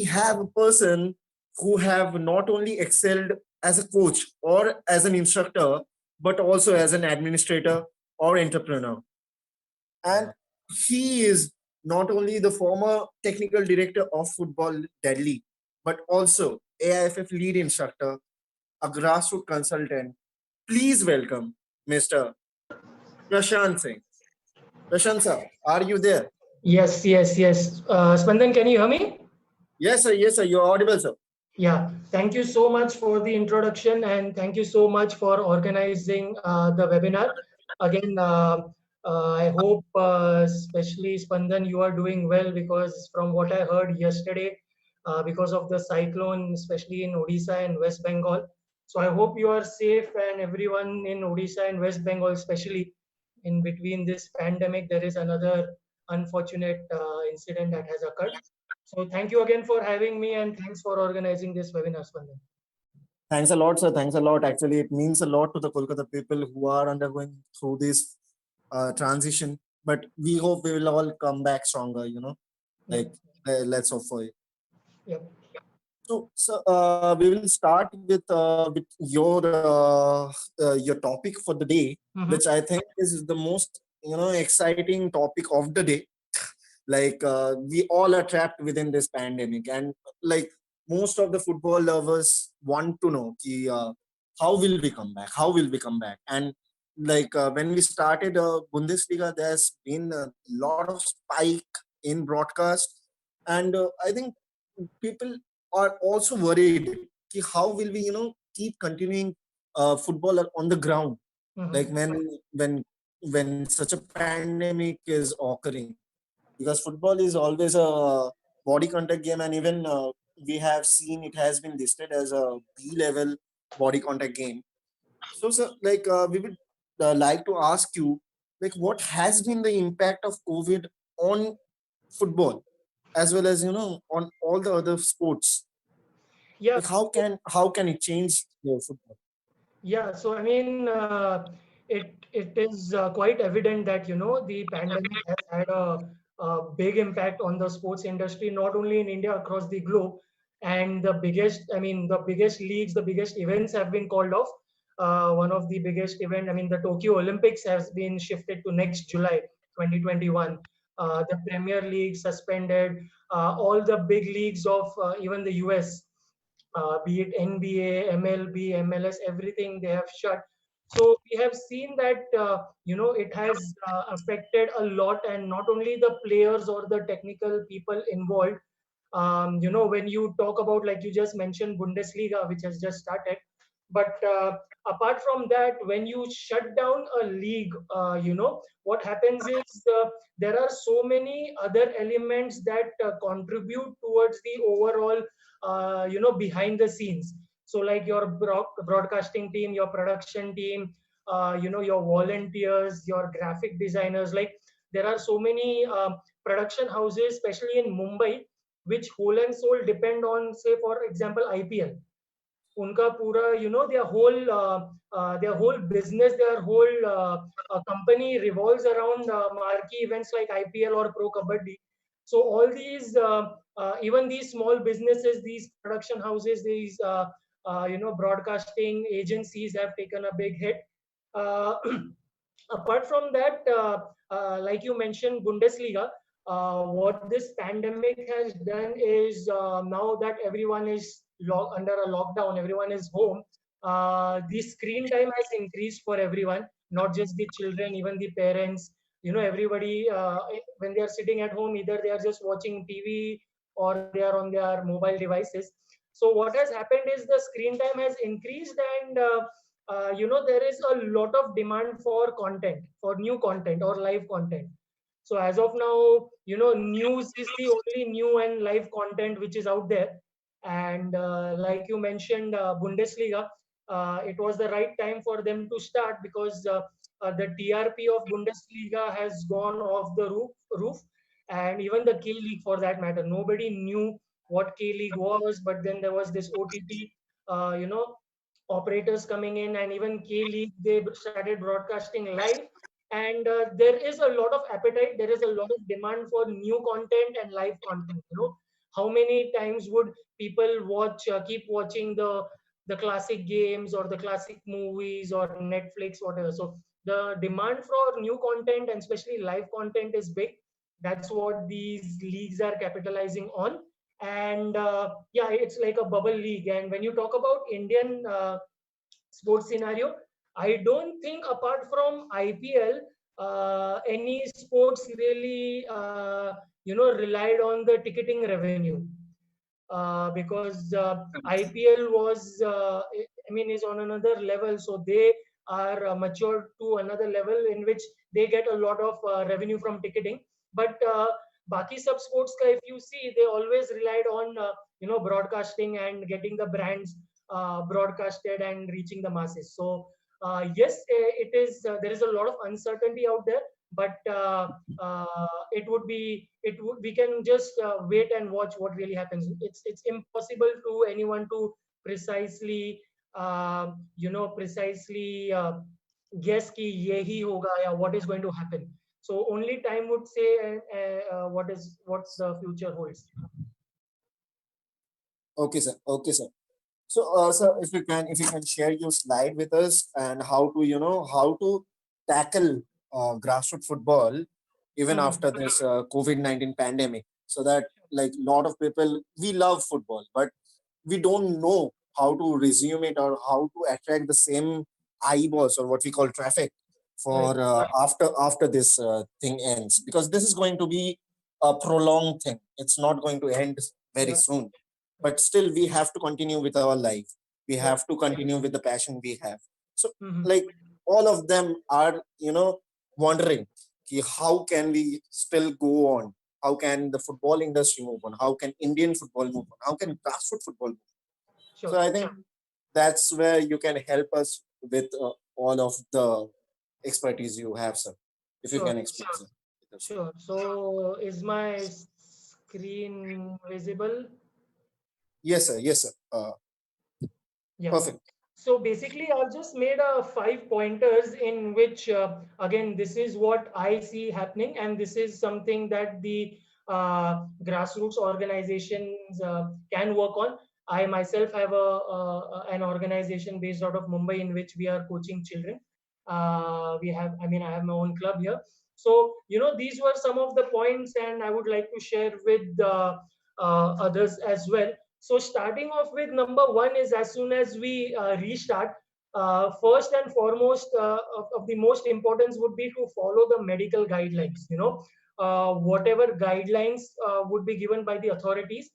have a person who have not only excelled as a coach or as an instructor, but also as an administrator or entrepreneur. And he is not only the former technical director of Football Delhi, but also AIFF lead instructor, a grassroots consultant. Please welcome Mr. Prashant Singh. Prashant sir, are you there? Yes, yes, yes. Spandan, can you hear me? Yes, sir, you're audible, sir. Yeah. Thank you so much for the introduction and thank you so much for organizing the webinar. Again, I hope, especially Spandan, you are doing well because from what I heard yesterday, because of the cyclone, especially in Odisha and West Bengal. So I hope you are safe and everyone in Odisha and West Bengal, especially in between this pandemic, there is another unfortunate incident that has occurred. So thank you again for having me and thanks for organizing this webinar, Spandan. Thanks a lot, sir. Thanks a lot. Actually, it means a lot to the Kolkata people who are undergoing through this transition. But we hope we will all come back stronger. Like Yep. let's hope for it. Yep. So, we will start with your topic for the day, Mm-hmm. which I think is the most exciting topic of the day. Like we all are trapped within this pandemic, and like most of the football lovers want to know how will we come back, how will we come back. And like when we started Bundesliga, there's been a lot of spike in broadcast, and I think people are also worried how will we keep continuing football on the ground, like Mm-hmm. when such a pandemic is occurring, because football is always a body contact game, and even we have seen it has been listed as a B level body contact game. So like we would like to ask you, like, what has been the impact of COVID on football as well as on all the other sports? Yeah. Like how can it change the football? Yeah. So I mean, it is quite evident that the pandemic has had a big impact on the sports industry, not only in India, across the globe. And the biggest leagues, the biggest events have been called off. One of the biggest event, I mean, the Tokyo Olympics has been shifted to next July 2021. The Premier League suspended. All the big leagues of even the US, be it NBA, MLB, MLS, everything they have shut. So we have seen that it has affected a lot, and not only the players or the technical people involved. When you talk about, like you just mentioned, Bundesliga, which has just started, but apart from that, when you shut down a league, what happens is there are so many other elements that contribute towards the overall behind the scenes. So like your broadcasting team, your production team, your volunteers, your graphic designers, like there are so many production houses, especially in Mumbai, which whole and soul depend on, say for example, IPL. उनका पूरा their whole business, their whole company revolves around marquee events like IPL or Pro Kabaddi. So all these even these small businesses, these production houses, these broadcasting agencies have taken a big hit. uh, Apart from that, like you mentioned, Bundesliga, what this pandemic has done is, now that everyone is under a lockdown, everyone is home, the screen time has increased for everyone, not just the children, even the parents. Everybody, when they are sitting at home, either they are just watching TV or they are on their mobile devices. So what has happened is the screen time has increased, and there is a lot of demand for content, for new content or live content. So as of now, news is the only new and live content which is out there. And like you mentioned, Bundesliga, it was the right time for them to start because the TRP of Bundesliga has gone off the roof, and even the K League for that matter. Nobody knew what K League was, but then there was this OTT, operators coming in, and even K League, they started broadcasting live. And there is a lot of appetite, there is a lot of demand for new content and live content. how many times would people keep watching the classic games or the classic movies or Netflix, whatever. So the demand for new content and especially live content is big. That's what these leagues are capitalizing on. And yeah, it's like a bubble league. And when you talk about Indian sports scenario, I don't think apart from IPL, any sports really relied on the ticketing revenue, because IPL was, I mean, is on another level. So they are matured to another level in which they get a lot of revenue from ticketing. But Baki sub sports ka, if you see, they always relied on broadcasting and getting the brands broadcasted and reaching the masses. So yes, it is. There is a lot of uncertainty out there, but we can just wait and watch what really happens. It's impossible to anyone to precisely precisely guess ki ye hi hoga ya what is going to happen. So only time would say what the future holds. Okay, sir. Okay, sir. So, sir, if you can share your slide with us and how to, how to tackle grassroots football even Mhm. after this COVID-19 pandemic, so that like a lot of people we love football, but we don't know how to resume it or how to attract the same eyeballs or what we call traffic Right. for after this thing ends, because this is going to be a prolonged thing. It's not going to end very Yeah. soon, Yeah. but still we have to continue with our life. We Yeah. have to continue with the passion we have. So Mhm. like all of them are wondering ki how can we still go on, how can the football industry move on, how can Indian football move on, how can grassroots football move on. So Sure. I think that's where you can help us with all of the expertise you have, sir, if you Sure. can explain, sir, with us. Sure. So is my screen visible? Yes, sir. Yes, sir. Yeah. Perfect. So basically, I've just made a 5 pointers in which, again, this is what I see happening, and this is something that the grassroots organizations can work on. I myself have an organization based out of Mumbai in which we are coaching children. I have my own club here. So, these were some of the points, and I would like to share with others as well. So starting off with number one is, as soon as we restart, first and foremost of the most importance would be to follow the medical guidelines. Whatever guidelines would be given by the authorities,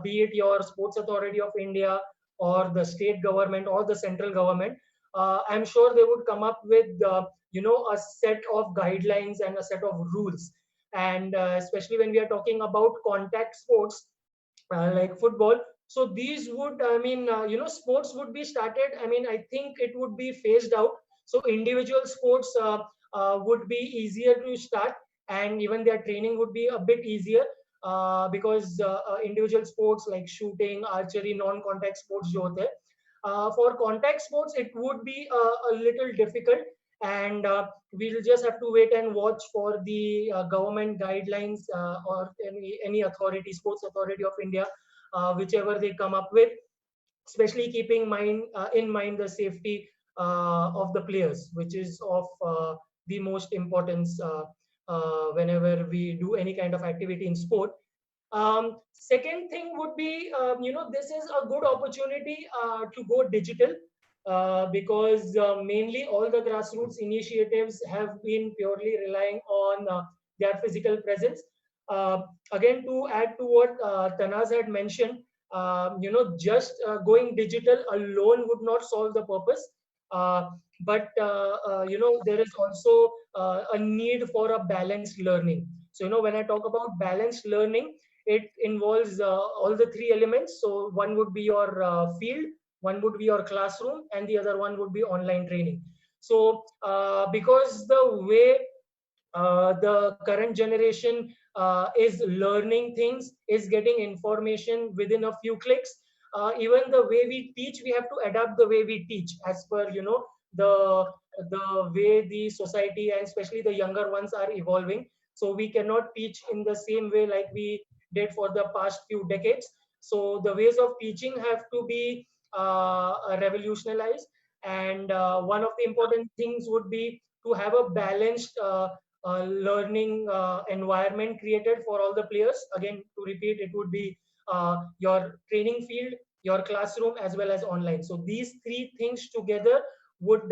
be it your Sports Authority of India or the state government or the central government. I'm sure they would come up with a set of guidelines and a set of rules. And especially when we are talking about contact sports, like football, so these would, sports would be started, I think it would be phased out. So individual sports would be easier to start, and even their training would be a bit easier, because individual sports like shooting, archery, non-contact sports jo hote hain, for contact sports it would be a little difficult. And we'll just have to wait and watch for the government guidelines, or any authority, Sports Authority of India, whichever they come up with, especially keeping in mind the safety of the players, which is of the most importance whenever we do any kind of activity in sport. Second thing would be, this is a good opportunity to go digital, because mainly all the grassroots initiatives have been purely relying on their physical presence. Uh, Again, to add to what Tanaz had mentioned, just going digital alone would not solve the purpose. But there is also a need for a balanced learning. So when I talk about balanced learning, it involves all the three elements. So one would be your field, one would be your classroom, and the other one would be online training. So because the way the current generation is learning things, is getting information within a few clicks, even the way we teach, we have to adapt the way we teach as per the the way the society and especially the younger ones are evolving. So we cannot teach in the same way like we did for the past few decades. So the ways of teaching have to be revolutionized, and one of the important things would be to have a balanced learning environment created for all the players. Again, to repeat, it would be your training field, your classroom, as well as online. So these three things together would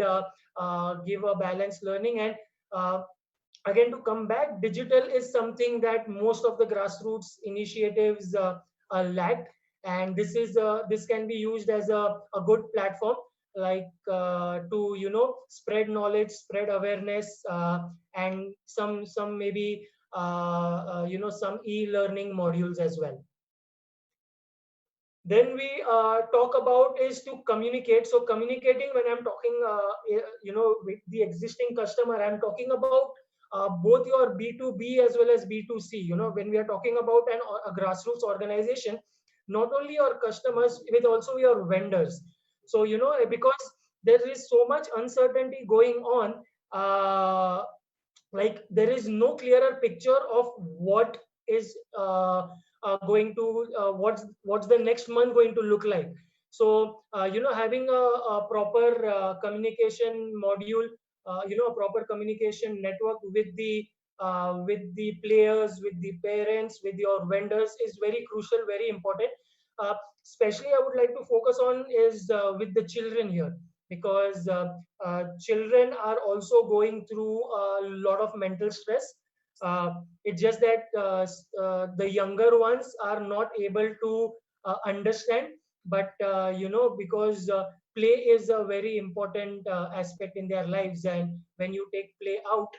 give a balanced learning. And again, to come back, digital is something that most of the grassroots initiatives lack, and this can be used as a good platform, like to spread knowledge, spread awareness, and some maybe some e-learning modules as well. Then we talk about is to communicate. So communicating, when I'm talking with the existing customer, I'm talking about both your B2B as well as B2C. When we are talking about a grassroots organization, not only your customers, with also your vendors. So because there is so much uncertainty going on, like there is no clearer picture of what is going to what's the next month going to look like. So having a proper communication module, a proper communication network with the players, with the parents, with your vendors is very crucial, very important. uh, Especially I would like to focus on is with the children here, because children are also going through a lot of mental stress. It's just that the younger ones are not able to understand, but because play is a very important aspect in their lives, and when you take play out,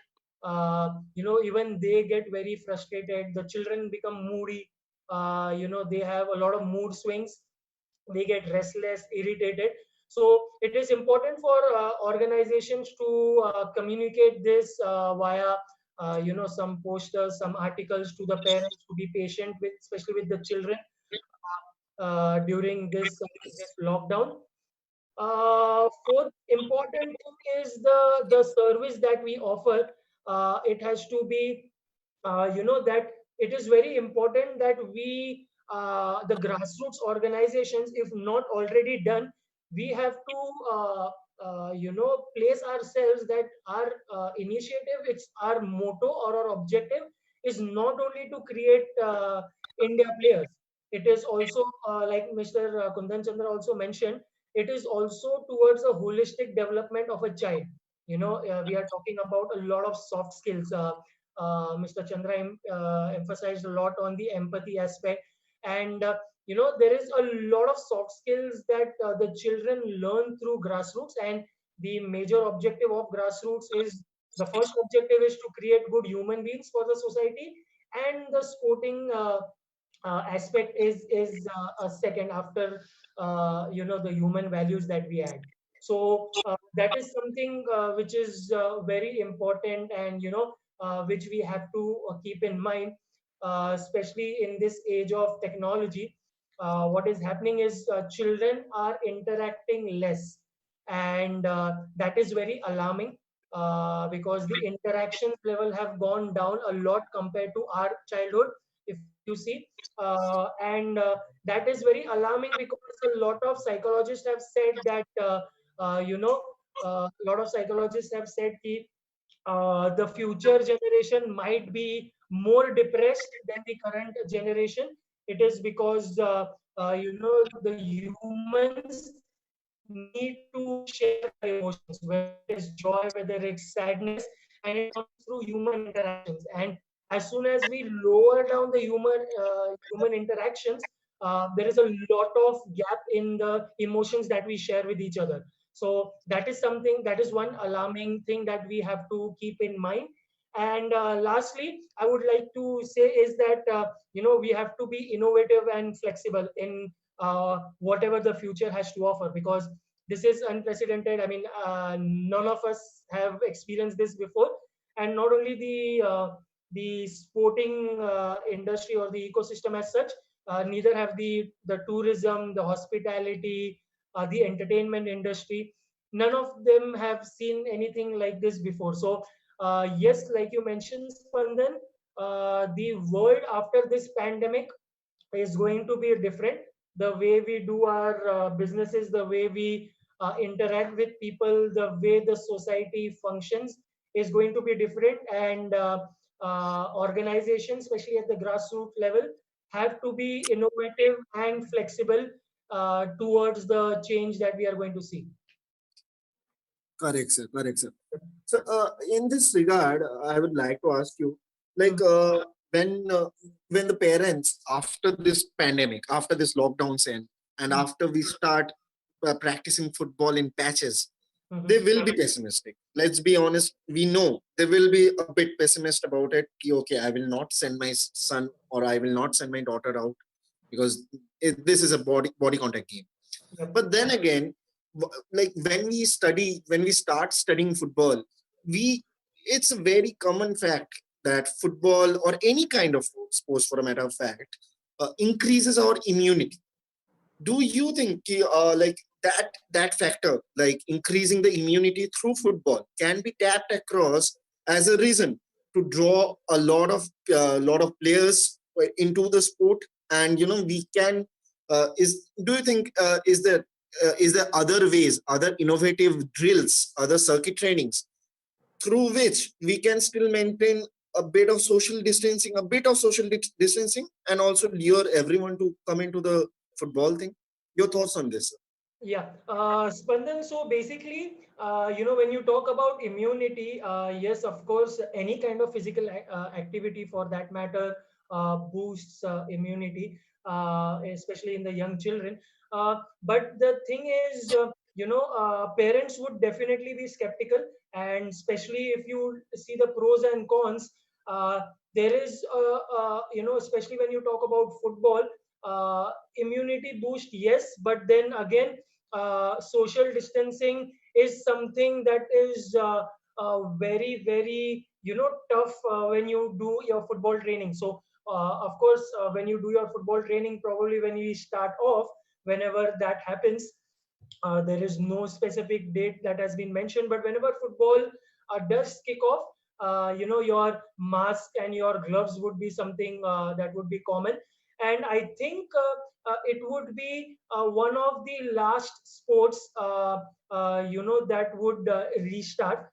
even they get very frustrated. The children become moody. They have a lot of mood swings. They get restless, irritated. So it is important for organizations to communicate this via some posters, some articles to the parents, to be patient with, especially with the children during this lockdown. Fourth important thing is the service that we offer. It has to be that it is very important that we the grassroots organizations, if not already done, we have to place ourselves that our initiative, it's our motto or our objective is not only to create India players. It is also like Mr. Kundan Chandra also mentioned, it is also towards a holistic development of a child. We are talking about a lot of soft skills. Mr. Chandra emphasized a lot on the empathy aspect, and there is a lot of soft skills that the children learn through grassroots. And the major objective of grassroots is, the first objective is to create good human beings for the society, and the sporting aspect is a second after the human values that we add. So that is something which is very important, and which we have to keep in mind, especially in this age of technology. What is happening is children are interacting less, and that is very alarming, because the interactions level have gone down a lot compared to our childhood, if you see. And that is very alarming, because a lot of psychologists have said that a lot of psychologists have said that the future generation might be more depressed than the current generation. It is because the humans need to share their emotions, whether it is joy, whether it's sadness, and it comes through human interactions. And as soon as we lower down the human interactions, there is a lot of gap in the emotions that we share with each other. So that is something, that is one alarming thing that we have to keep in mind. And lastly, I would like to say is that we have to be innovative and flexible in whatever the future has to offer, because this is unprecedented. I mean, none of us have experienced this before. And not only the sporting industry or the ecosystem as such, neither have the tourism, the hospitality, the entertainment industry. None of them have seen anything like this before. So yes, like you mentioned, Spandan, the world after this pandemic is going to be different. The way we do our businesses, the way we interact with people, the way the society functions is going to be different. And organizations, especially at the grassroots level, have to be innovative and flexible towards the change that we are going to see. Correct, sir. Correct, sir. So, in this regard, I would like to ask you, like, Mhm. when the parents after this pandemic, after this lockdowns end, and Mhm. after we start practicing football in patches, they Mhm. will be pessimistic. Let's be honest. We know they will be a bit pessimist about it. Okay, I will not send my son or I will not send my daughter out because this is a body contact game. Yep. But then again, like when we start studying football, we it's a very common fact that football or any kind of sports, for a matter of fact, increases our immunity. Do you think like that factor, like increasing the immunity through football, can be tapped across as a reason to draw a lot of players into the sport? And we can is do you think is there other ways, other innovative drills, other circuit trainings through which we can still maintain a bit of social distancing, distancing, and also lure everyone to come into the football thing? Your thoughts on this, sir? Yeah, Spandan. So basically, when you talk about immunity, yes, of course, any kind of physical activity for that matter boosts immunity, especially in the young children. But the thing is, parents would definitely be skeptical, and especially if you see the pros and cons, uh, there is, especially when you talk about football, immunity boost, yes, but then again social distancing is something that is very very tough when you do your football training. So of course when you do your football training, probably when you start off, whenever that happens, there is no specific date that has been mentioned, but whenever football does kick off, your mask and your gloves would be something that would be common. And I think it would be one of the last sports that would restart,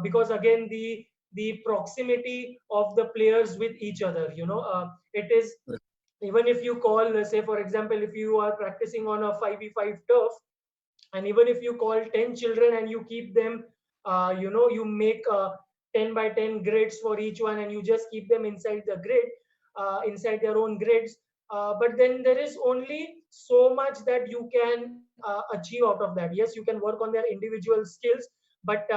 because again the proximity of the players with each other, it is, even if you call, say for example, if you are practicing on a 5v5 turf, and even if you call 10 children and you keep them, you make 10 by 10 grids for each one, and you just keep them inside the grid, inside their own grids, but then there is only so much that you can achieve out of that. Yes, you can work on their individual skills, but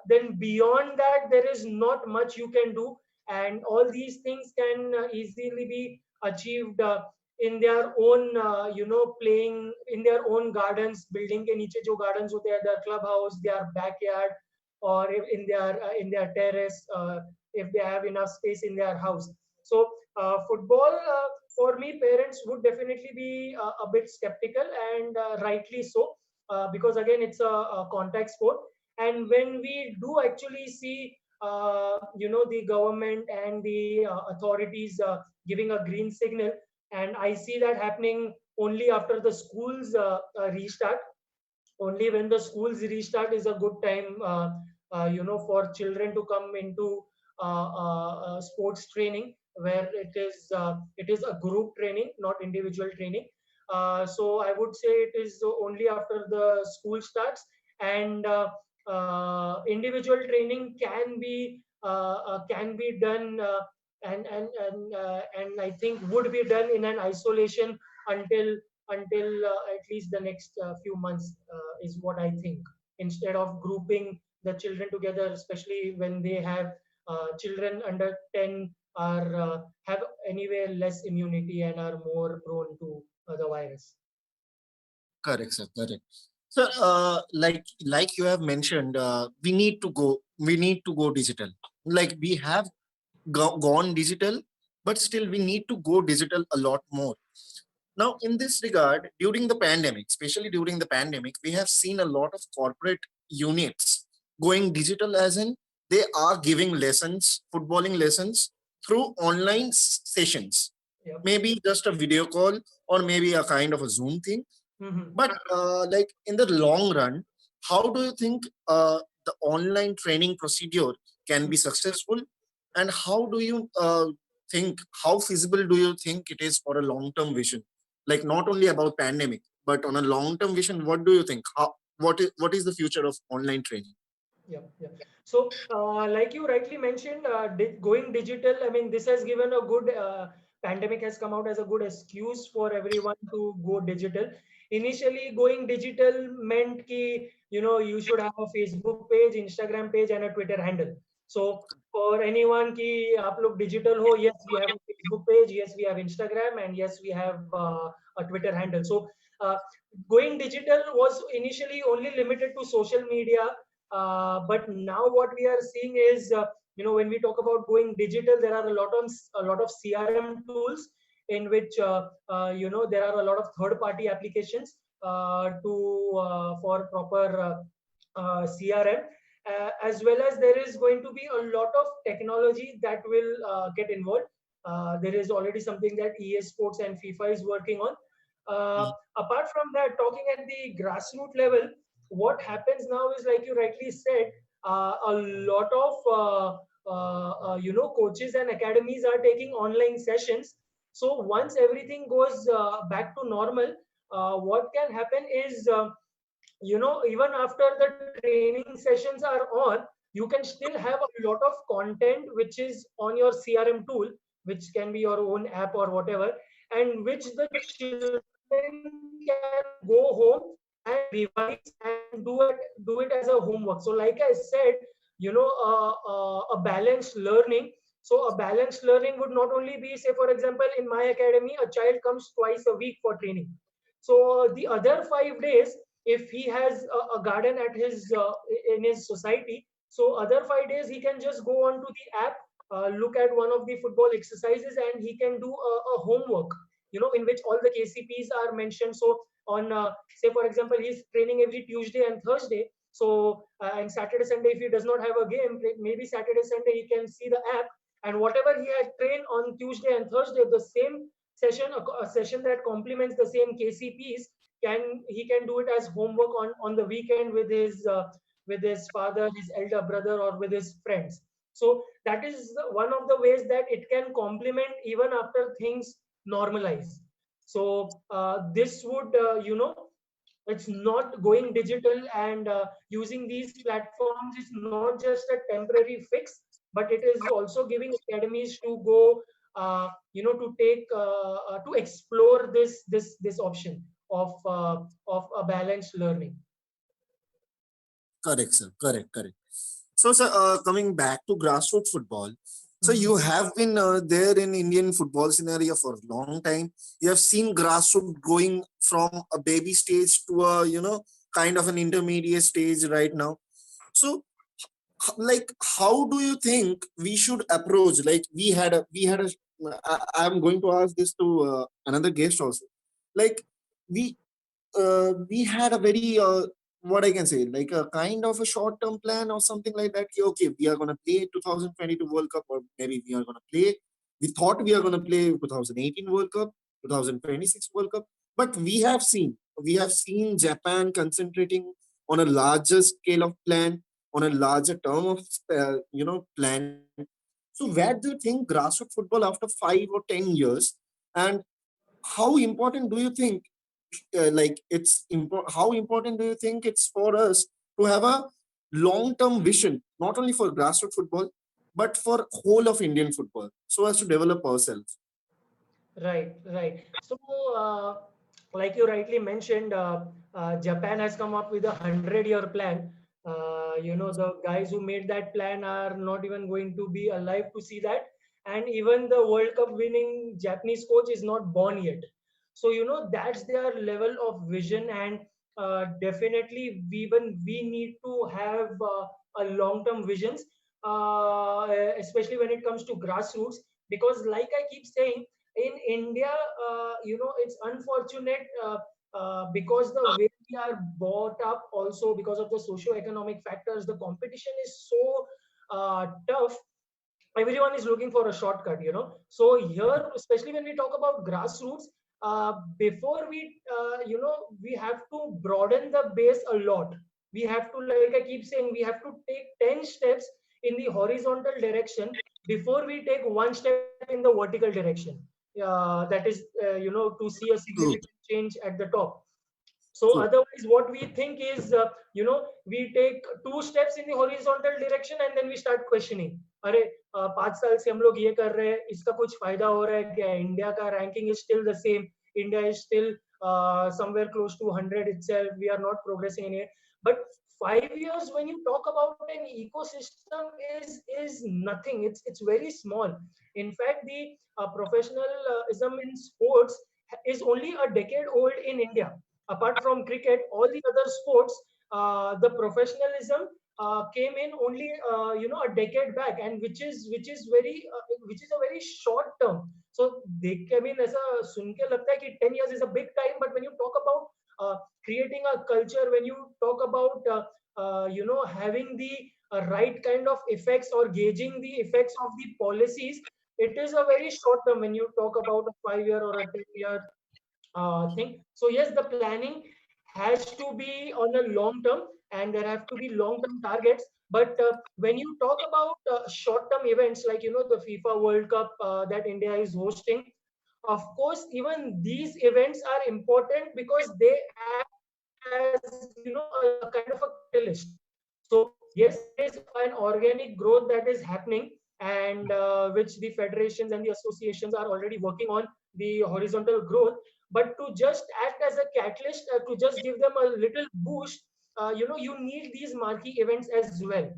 then beyond that there is not much you can do, and all these things can easily be achieved in their own, playing in their own gardens, building के नीचे जो gardens होते हैं, their clubhouse, their backyard, or in their terrace, if they have enough space in their house. So football, for me, parents would definitely be a bit skeptical, and rightly so, because again it's a contact sport. And when we do actually see the government and the authorities giving a green signal, and I see that happening only after the schools restart. Only when the schools restart is a good time, for children to come into sports training, where it is a group training, not individual training. So I would say it is only after the school starts, and individual training can be done, and I think would be done in an isolation until at least the next few months, is what I think, instead of grouping the children together, especially when they have children under 10 are have anyway less immunity and are more prone to the virus. Correct, sir. Correct. So, like you have mentioned, we need to go digital. Like we have gone digital, but still we need to go digital a lot more. Now, in this regard, during the pandemic, especially during the pandemic, we have seen a lot of corporate units going digital, as in they are giving lessons, footballing lessons through online sessions. Yep. Maybe just a video call or maybe a kind of a Zoom thing. Mm-hmm. But like in the long run, how do you think the online training procedure can be successful? And how do you think, how feasible do you think it is for a long-term vision? Like not only about pandemic, but on a long-term vision, what do you think? What is the future of online training? Yeah, yeah. So, like you rightly mentioned, going digital, I mean, this has given a good, pandemic has come out as a good excuse for everyone to go digital. Initially, going digital meant ki, you should have a Facebook page, Instagram page, and a Twitter handle. So, for anyone ki aap log digital ho, yes, we have a Facebook page, yes, we have Instagram, and yes, we have a Twitter handle. So, uh, going digital was initially only limited to social media, but now what we are seeing is, when we talk about going digital, there are a lot of CRM tools in which, there are a lot of third-party applications to for proper CRM, as well as there is going to be a lot of technology that will get involved. There is already something that EA Sports and FIFA is working on. Apart from that, talking at the grassroots level, what happens now is, like you rightly said, a lot of coaches and academies are taking online sessions. So once everything goes back to normal, what can happen is, even after the training sessions are on, you can still have a lot of content which is on your CRM tool, which can be your own app or whatever, and which the children can go home and revise and do it as a homework. So like I said, a balanced learning. So a balanced learning would not only be, say for example, in my academy, a child comes twice a week for training. So the other 5 days, if he has a garden at his in his society, so other 5 days he can just go on to the app, look at one of the football exercises, and he can do a homework, in which all the KCPs are mentioned. So on, say for example, he's training every Tuesday and Thursday. So and Saturday Sunday, if he does not have a game, maybe Saturday Sunday he can see the app, and whatever he had trained on Tuesday and Thursday, the same session, a session that complements the same KCPs, he can do it as homework on the weekend with his father, his elder brother, or with his friends. So that is one of the ways that it can complement even after things normalize. So this would, it's not going digital, and using these platforms is not just a temporary fix, but it is also giving academies to go, to take, to explore this option of a balanced learning. Correct, sir. Correct, correct. So, sir, coming back to grassroots football, so Mhm. you have been there in Indian football scenario for a long time. You have seen grassroots going from a baby stage to a kind of an intermediate stage right now. So, like, how do you think we should approach? Like, we had a. I'm going to ask this to another guest also. Like, we we had a very what I can say, like a kind of a short term plan or something like that. Okay, okay, we are gonna play 2022 World Cup, or maybe we are gonna play. We thought we are gonna play 2018 World Cup, 2026 World Cup, but we have seen Japan concentrating on a larger scale of plan, on a larger term of plan. So where do you think grassroots football after 5 or 10 years, and how important do you think how important do you think it's for us to have a long term vision, not only for grassroots football but for whole of Indian football, so as to develop ourselves? Right, right. So, like you rightly mentioned, Japan has come up with a 100-year plan. The guys who made that plan are not even going to be alive to see that. And even the World Cup winning Japanese coach is not born yet. So, that's their level of vision. And definitely, even we need to have a long-term visions, especially when it comes to grassroots. Because, like I keep saying, in India, it's unfortunate, because the way we are brought up, also because of the socio-economic factors, the competition is so tough, everyone is looking for a shortcut, so here, especially when we talk about grassroots, before we have to broaden the base a lot. We have to, like I keep saying, we have to take 10 steps in the horizontal direction before we take one step in the vertical direction, that is to see a True. significant change at the top. So True. otherwise what we think is, we take two steps in the horizontal direction and then we start questioning. अरे 5 साल से हम लोग ये कर रहे हैं, इसका कुछ फायदा हो रहा है क्या? इंडिया का ranking is still the same. India is still somewhere close to 100 itself. We are not progressing in it. But 5 years when you talk about an ecosystem is nothing. It's very small. In fact, the professionalism in sports is only a decade old in India. Apart from cricket, all the other sports, the professionalism came in only a decade back, and which is a very short term. So देख के भी ऐसा सुन के लगता है कि 10 years is a big time, but when you talk about creating a culture, when you talk about having the right kind of effects or gauging the effects of the policies, it is a very short term when you talk about a 5 year or a 10 year thing. So yes, the planning has to be on a long term, and there have to be long term targets. But when you talk about short term events like the FIFA World Cup that India is hosting, of course, even these events are important because they act as a kind of a catalyst. So yes, there is an organic growth that is happening, and which the federations and the associations are already working on the horizontal growth. But to just act as a catalyst, to just give them a little boost, you need these marquee events as well.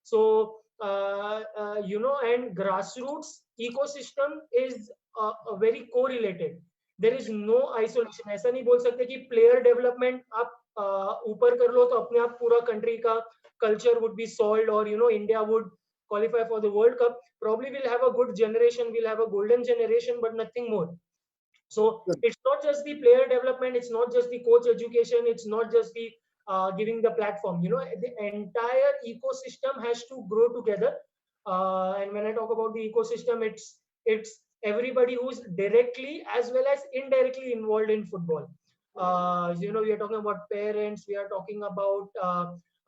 So and grassroots ecosystem is very correlated. There is no isolation. ऐसा नहीं बोल सकते कि player development आप ऊपर कर लो तो अपने आप पूरा country का culture would be solved, or India would qualify for the World Cup. Probably we'll have a good generation, we'll have a golden generation, but nothing more. So it's not just the player development, it's not just the coach education, it's not just the giving the platform. The entire ecosystem has to grow together. And when I talk about the ecosystem, it's everybody who's directly as well as indirectly involved in football. We are talking about parents, we are talking about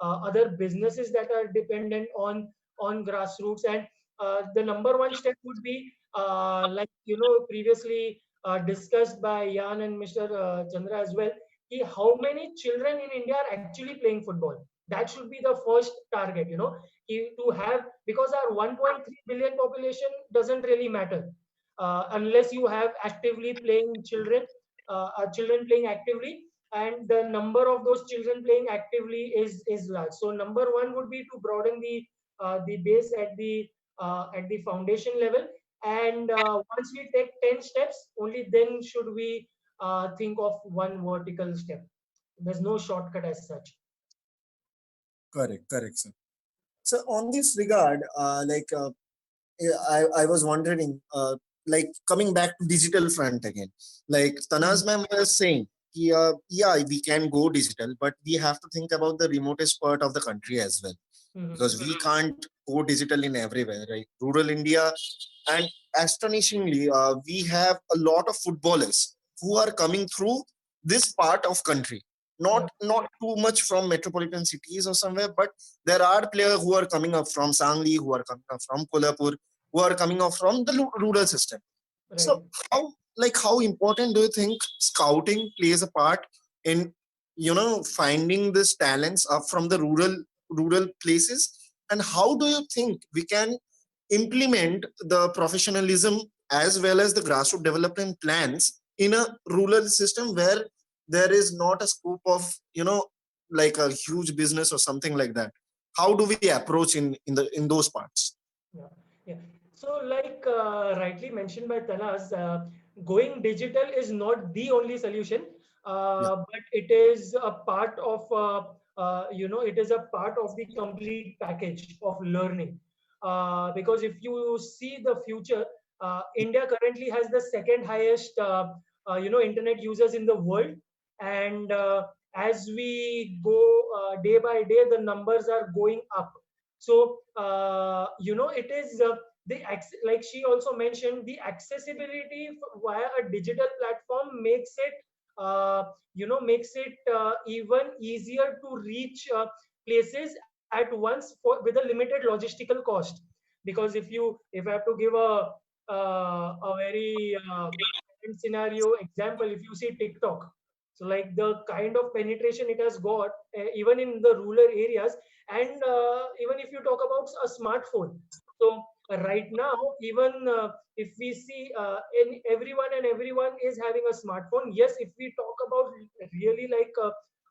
other businesses that are dependent on grassroots, and the number one step would be like previously discussed by Jan and Mr. Chandra as well, how many children in India are actually playing football. That should be the first target, to have, because our 1.3 billion population doesn't really matter unless you have actively playing children playing actively, and the number of those children playing actively is large. So number one would be to broaden the base at the foundation level, and once we take 10 steps, only then should we think of one vertical step. There's no shortcut as such. Correct. Correct, sir. So on this regard, I was wondering, like coming back to digital front again, like Tanaz ma'am was saying, yeah, we can go digital, but we have to think about the remotest part of the country as well, because we can't go digital in everywhere, right? Rural India, and astonishingly, we have a lot of footballers who are coming through this part of country. Not too much from metropolitan cities or somewhere, but there are players who are coming up from Sangli, who are coming up from Kolhapur, who are coming up from the rural system. Right. So how important do you think scouting plays a part in finding these talents up from the rural places, and how do you think we can implement the professionalism as well as the grassroots development plans in a rural system where there is not a scope of like a huge business or something like that? How do we approach in those parts? Yeah. So like rightly mentioned by Tanas, going digital is not the only solution, but it is a part of it is a part of the complete package of learning. Because if you see the future, India currently has the second highest internet users in the world, and as we go day by day, the numbers are going up. So it is like she also mentioned, the accessibility via a digital platform makes it even easier to reach places at once with a limited logistical cost. Because if I have to give a very scenario example, if you see TikTok, so like the kind of penetration it has got even in the rural areas, and even if you talk about a smartphone. So right now, even if we see everyone is having a smartphone. Yes, if we talk about really like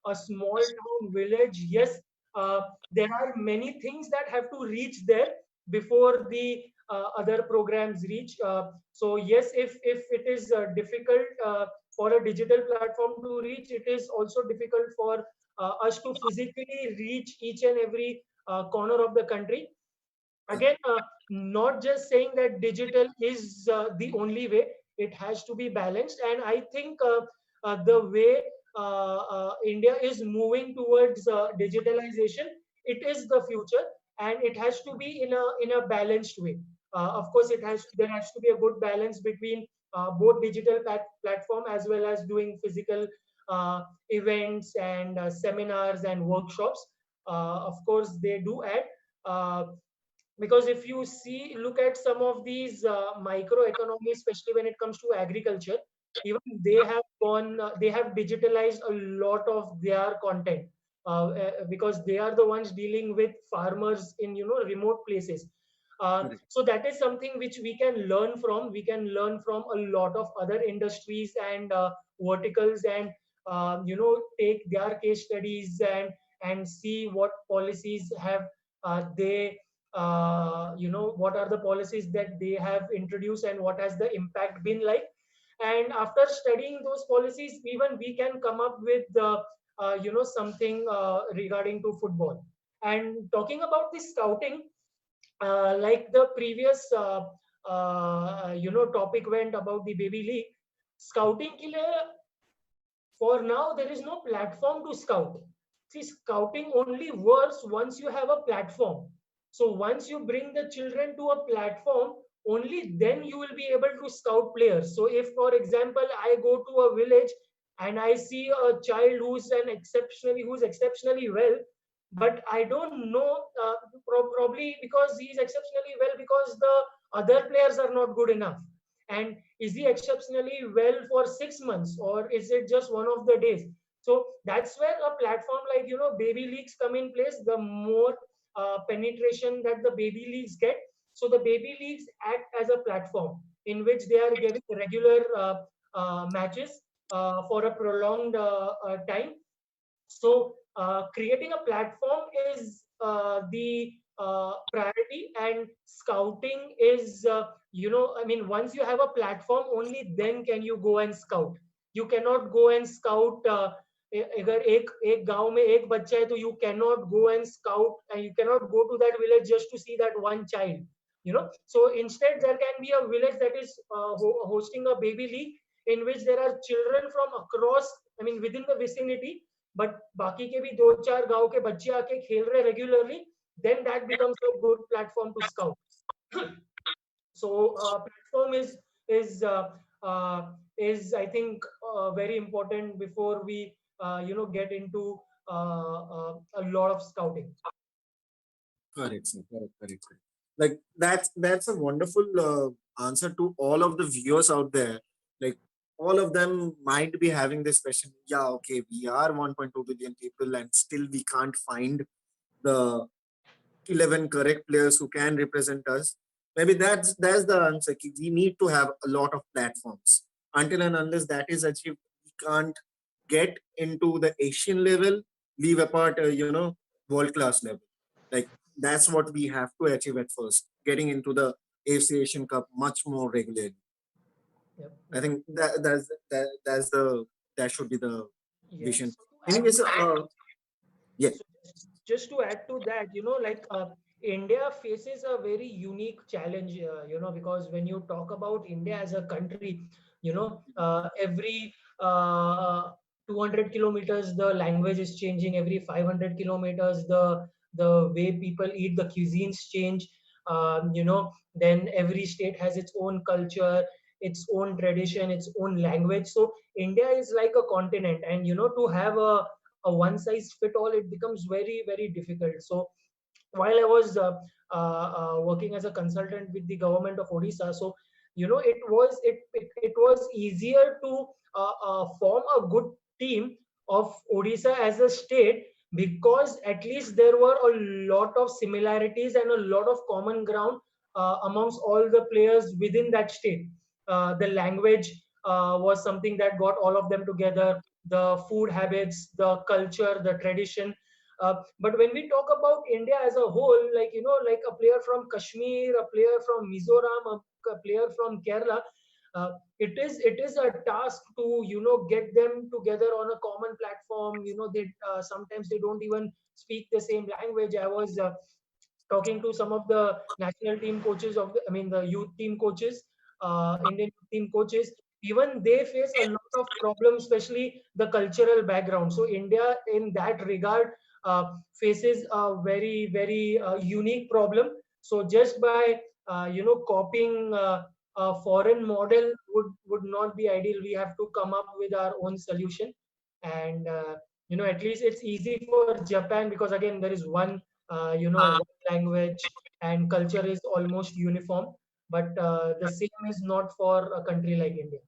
a small town village, yes, there are many things that have to reach there before the other programs reach. So yes, if it is difficult for a digital platform to reach, it is also difficult for us to physically reach each and every corner of the country. Again, not just saying that digital is the only way. It has to be balanced, and I think the way India is moving towards digitalization, it is the future, and it has to be in a balanced way. Of course, there has to be a good balance between both digital platform as well as doing physical events and seminars and workshops. Of course, they do add. Uh, because if you see look at some of these microeconomies, especially when it comes to agriculture, even they have digitalized a lot of their content, because they are the ones dealing with farmers in remote places. Correct. So that is something which we can learn from a lot of other industries and verticals, and take their case studies and see what policies have they what are the policies that they have introduced and what has the impact been like. And after studying those policies, even we can come up with something regarding to football. And talking about the scouting, like the previous topic went about the baby league, scouting ke liye, for now there is no platform to scout. See, scouting only works once you have a platform. So once you bring the children to a platform, only then you will be able to scout players. So if for example I go to a village and I see a child who's exceptionally well, but I don't know, probably because he's exceptionally well because the other players are not good enough. And is he exceptionally well for 6 months, or is it just one of the days? So that's where a platform like baby leagues come in place. The more penetration that the baby leagues get, so the baby leagues act as a platform in which they are giving regular matches for a prolonged time. So creating a platform is the priority, and scouting is I mean, once you have a platform, only then can you go and scout. You cannot go and scout अगर एक गांव में एक बच्चा है, तो you cannot go and scout, and you cannot go to that village just to see that one child. So instead there can be a village that is hosting a baby league in which there are children from across, I mean, within the vicinity, but बाकी के भी दो चार गांव के बच्चे आके खेल रहे regularly, then that becomes a good platform to scout. So platform is uh, uh, is I think very important before we get into a lot of scouting. Correct, sir. Correct, correct, correct. Like that's a wonderful answer to all of the viewers out there. Like all of them might be having this question. Yeah, okay, we are 1.2 billion people, and still we can't find the 11 correct players who can represent us. Maybe that's the answer. Ki we need to have a lot of platforms. Until and unless that is achieved, we can't get into the Asian level, leave apart, world class level. Like that's what we have to achieve at first, getting into the AFC Asian Cup much more regularly. Yep, I yep. think that should be the Yeah. vision. So to add Anyways, to that, yeah, so just to add to that, like India faces a very unique challenge, because when you talk about India as a country, every 200 kilometers, the language is changing. Every 500 kilometers, the the way people eat, the cuisines change. Then every state has its own culture, its own tradition, its own language. So India is like a continent, and to have a one size fit all, it becomes very, very difficult. So while I was working as a consultant with the government of Odisha, so it was easier to form a good team of Odisha as a state, because at least there were a lot of similarities and a lot of common ground amongst all the players within that state. The language was something that got all of them together. The food habits, the culture, the tradition. But when we talk about India as a whole, like a player from Kashmir, a player from Mizoram, a player from Kerala, it is a task to get them together on a common platform. They sometimes they don't even speak the same language. I was talking to some of the national team coaches I mean the youth team coaches, Indian youth team coaches. Even they face a lot of problems, especially the cultural background. So India, in that regard, faces a very, very unique problem. So just by copying a foreign model would not be ideal. We have to come up with our own solution, and at least it's easy for Japan, because again there is one language, and culture is almost uniform. But the same is not for a country like India.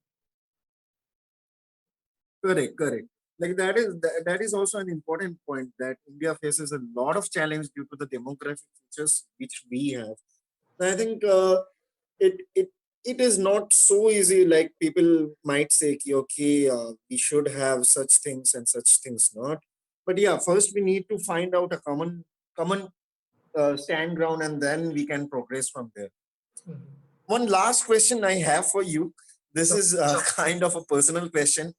Correct, correct. Like that is also an important point, that India faces a lot of challenge due to the demographic features which we have. I think it it it is not so easy. Like people might say, "Ki, okay, we should have such things and such things not." But yeah, first we need to find out a common stand ground, and then we can progress from there. Mhm. One last question I have for you. This Sure. is kind of a personal question,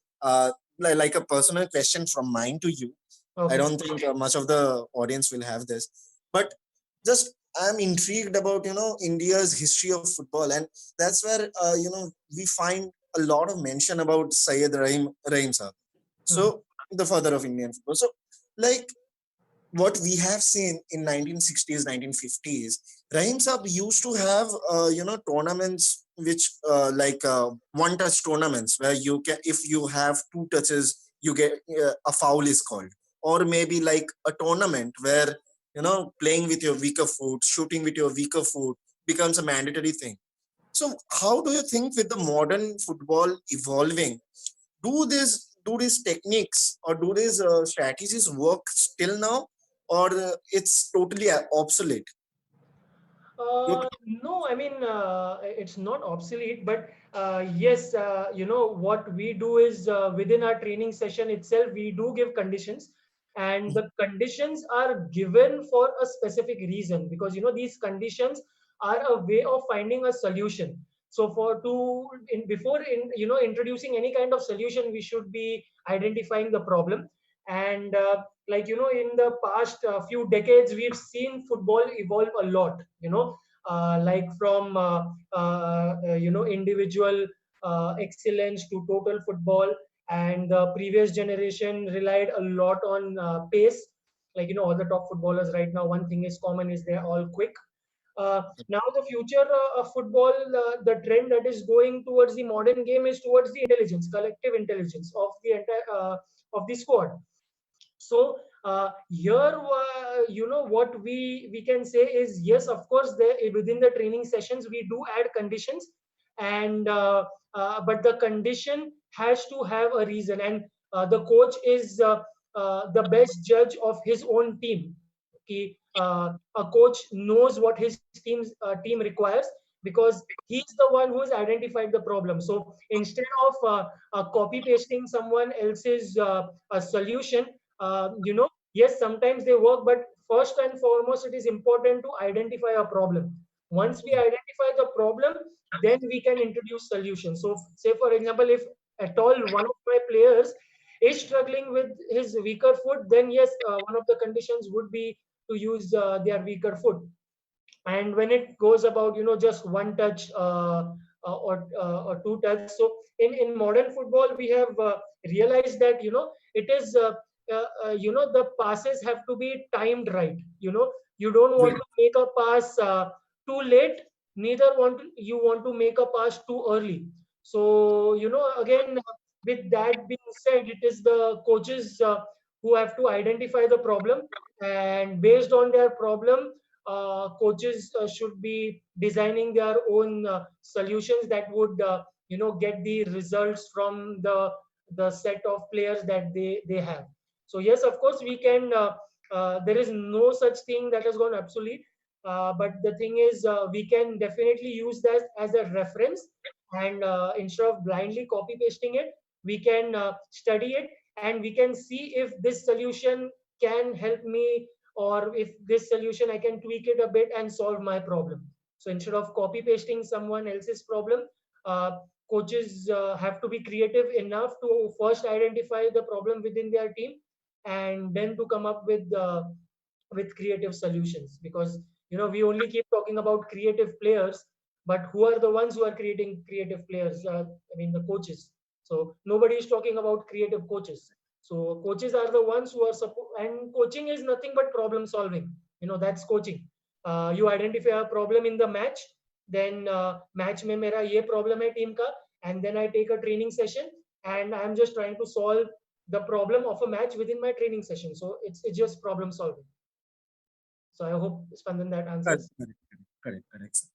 like a personal question from mine to you. I Okay. don't think much of the audience will have this, but just I'm intrigued about India's history of football, and that's where we find a lot of mention about Syed Rahim Sir. Mhm. So the father of Indian football. So like what we have seen in 1960s 1950s, Rahim Saab used to have tournaments which one touch tournaments, where you can, if you have two touches, you get a foul is called. Or maybe like a tournament where playing with your weaker foot, shooting with your weaker foot becomes a mandatory thing. So how do you think, with the modern football evolving, do these techniques or do these strategies work still now, or it's totally obsolete? You, No, I mean, it's not obsolete, but yes, what we do is, within our training session itself, we do give conditions, and the conditions are given for a specific reason, because these conditions are a way of finding a solution. So before introducing any kind of solution, we should be identifying the problem. And in the past few decades, we've seen football evolve a lot. Like from individual excellence to total football. And the previous generation relied a lot on pace. All the top footballers right now, one thing is common, is they're all quick. Now the future of football, the trend that is going towards the modern game is towards the intelligence, collective intelligence of the entire of the squad. So here, what we can say is, yes, of course, there within the training sessions we do add conditions, and but the condition has to have a reason, and the coach is the best judge of his own team. A coach knows what his team requires, because he's the one who has identified the problem. So instead of copy pasting someone else's a solution, yes, sometimes they work, but first and foremost, it is important to identify a problem. Once we identify the problem, then we can introduce solutions. So say for example, if at all one of my players is struggling with his weaker foot, then yes, one of the conditions would be to use their weaker foot. And when it goes about just one touch, or two touch, so in modern football we have realized that it is the passes have to be timed right. You don't want Right. to make a pass too late, neither you want to make a pass too early. So, again, with that being said, it is the coaches who have to identify the problem, and based on their problem, coaches should be designing their own solutions that would get the results from the set of players that they have. So yes, of course, we can there is no such thing that has gone obsolete, but the thing is, we can definitely use that as a reference, and instead of blindly copy pasting it, we can study it, and we can see if this solution can help me, or if this solution I can tweak it a bit and solve my problem. So instead of copy pasting someone else's problem, uh, coaches have to be creative enough to first identify the problem within their team, and then to come up with creative solutions. Because we only keep talking about creative players, but who are the ones who are creating creative players? I mean, the coaches. So nobody is talking about creative coaches. So coaches are the ones who are and coaching is nothing but problem solving. That's coaching. You identify a problem in the match, then match में मेरा ये problem है team का, and then I take a training session, and I'm just trying to solve the problem of a match within my training session. So it's just problem solving. So I hope, Spandan, that Correct, answers. correct.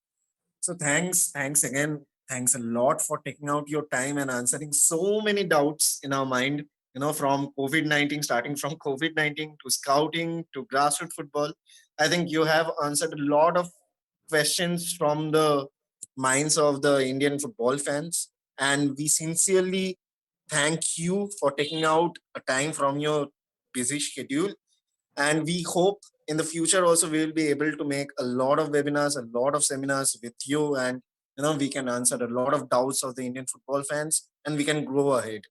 So thanks again. Thanks a lot for taking out your time and answering so many doubts in our mind. From COVID-19, starting from COVID-19 to scouting to grassroots football. I think you have answered a lot of questions from the minds of the Indian football fans. And we sincerely thank you for taking out a time from your busy schedule, and we hope in the future also we will be able to make a lot of webinars, a lot of seminars with you, and we can answer a lot of doubts of the Indian football fans, and we can grow ahead.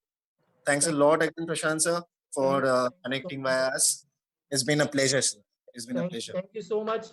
Thanks a Thank, lot again, Prashant sir, thank for you so connecting much. via us. It's been a pleasure, sir. It's been a Thank, pleasure. thank you so much.